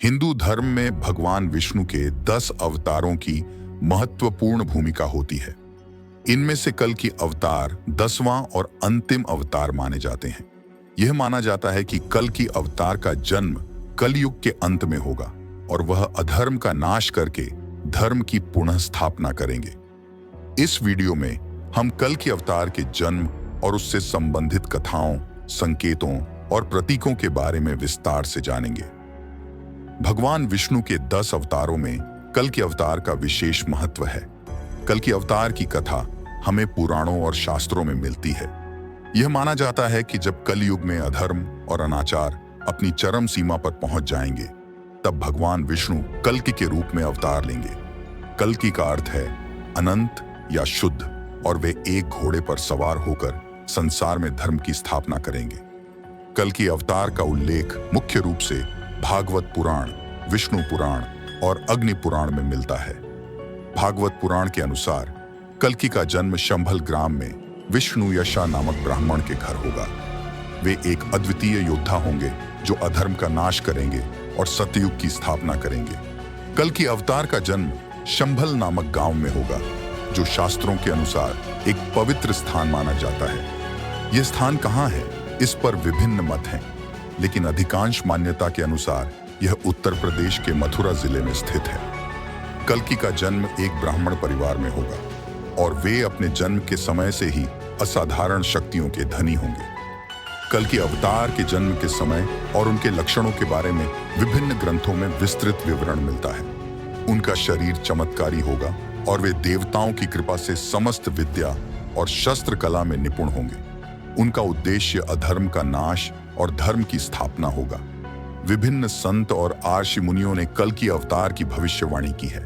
हिंदू धर्म में भगवान विष्णु के 10 अवतारों की महत्वपूर्ण भूमिका होती है। इनमें से कल की अवतार 10वां और अंतिम अवतार माने जाते हैं। यह माना जाता है कि कल की अवतार का जन्म कलयुग के अंत में होगा और वह अधर्म का नाश करके धर्म की पुनः स्थापना करेंगे। इस वीडियो में हम कल की अवतार के जन्म और उससे संबंधित कथाओं, संकेतों और प्रतीकों के बारे में विस्तार से जानेंगे। भगवान विष्णु के 10 अवतारों में कल के अवतार का विशेष महत्व है। कल की अवतार की कथा हमें पुराणों और शास्त्रों में मिलती है। यह माना जाता है कि जब कलयुग में अधर्म और अनाचार अपनी चरम सीमा पर पहुंच जाएंगे, तब भगवान विष्णु कल्कि के रूप में अवतार लेंगे। कल्कि का अर्थ है अनंत या शुद्ध, और वे एक घोड़े पर सवार होकर संसार में धर्म की स्थापना करेंगे। कल की अवतार का उल्लेख मुख्य रूप से भागवत पुराण, विष्णु पुराण और अग्नि पुराण में मिलता है। भागवत पुराण के अनुसार कल्कि का जन्म शंभल ग्राम में विष्णु यशा नामक ब्राह्मण के घर होगा। वे एक अद्वितीय योद्धा होंगे जो अधर्म का नाश करेंगे और सतयुग की स्थापना करेंगे। कल की अवतार का जन्म शंभल नामक गांव में होगा, जो शास्त्रों के अनुसार एक पवित्र स्थान माना जाता है। यह स्थान कहाँ है, इस पर विभिन्न मत हैं, लेकिन अधिकांश मान्यता के अनुसार यह उत्तर प्रदेश के मथुरा जिले में स्थित है। कल्कि का जन्म एक ब्राह्मण परिवार में होगा और वे अपने जन्म के समय से ही असाधारण शक्तियों के धनी होंगे। कल की अवतार के जन्म के समय और उनके लक्षणों के बारे में विभिन्न ग्रंथों में विस्तृत विवरण मिलता है। उनका शरीर चमत्कारी होगा और वे देवताओं की कृपा से समस्त विद्या और शस्त्र कला में निपुण होंगे। उनका उद्देश्य अधर्म का नाश और धर्म की स्थापना होगा। विभिन्न संत और आर्षि मुनियों ने कल की अवतार की भविष्यवाणी की है।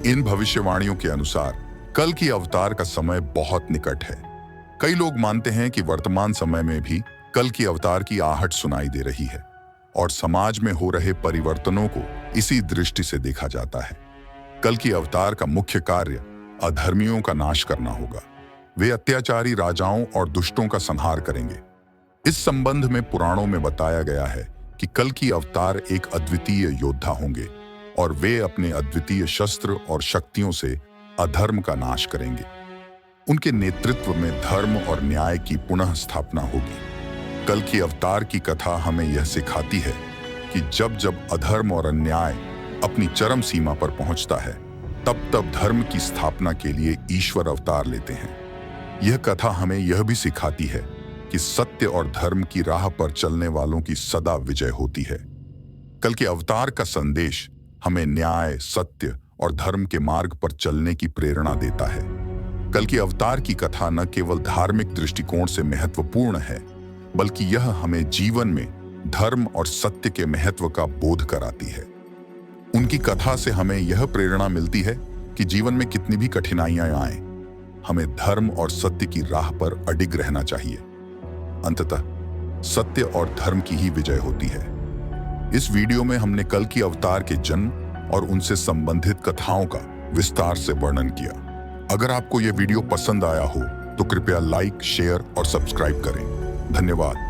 इन भविष्यवाणियों के अनुसार कल की अवतार का समय बहुत निकट है। कई लोग मानते हैं कि वर्तमान समय में भी कल की अवतार की आहट सुनाई दे रही है और समाज में हो रहे परिवर्तनों को इसी दृष्टि से देखा जाता है। कल की अवतार का मुख्य कार्य अधर्मियों का नाश करना होगा। वे अत्याचारी राजाओं और दुष्टों का संहार करेंगे। इस संबंध में पुराणों में बताया गया है कि कल की अवतार एक अद्वितीय योद्धा होंगे और वे अपने अद्वितीय शस्त्र और शक्तियों से अधर्म का नाश करेंगे। उनके नेतृत्व में धर्म और न्याय की पुनः स्थापना होगी। कल की अवतार की कथा हमें यह सिखाती है कि जब जब अधर्म और अन्याय अपनी चरम सीमा पर पहुंचता है, तब तब धर्म की स्थापना के लिए ईश्वर अवतार लेते हैं। यह कथा हमें यह भी सिखाती है कि सत्य और धर्म की राह पर चलने वालों की सदा विजय होती है। कल के अवतार का संदेश हमें न्याय, सत्य और धर्म के मार्ग पर चलने की प्रेरणा देता है। कल की अवतार की कथा न केवल धार्मिक दृष्टिकोण से महत्वपूर्ण है, बल्कि यह हमें जीवन में धर्म और सत्य के महत्व का बोध कराती है। उनकी कथा से हमें यह प्रेरणा मिलती है कि जीवन में कितनी भी कठिनाइयां आएं, हमें धर्म और सत्य की राह पर अडिग रहना चाहिए। अंततः सत्य और धर्म की ही विजय होती है। इस वीडियो में हमने कल की अवतार के जन्म और उनसे संबंधित कथाओं का विस्तार से वर्णन किया। अगर आपको यह वीडियो पसंद आया हो तो कृपया लाइक, शेयर और सब्सक्राइब करें। धन्यवाद।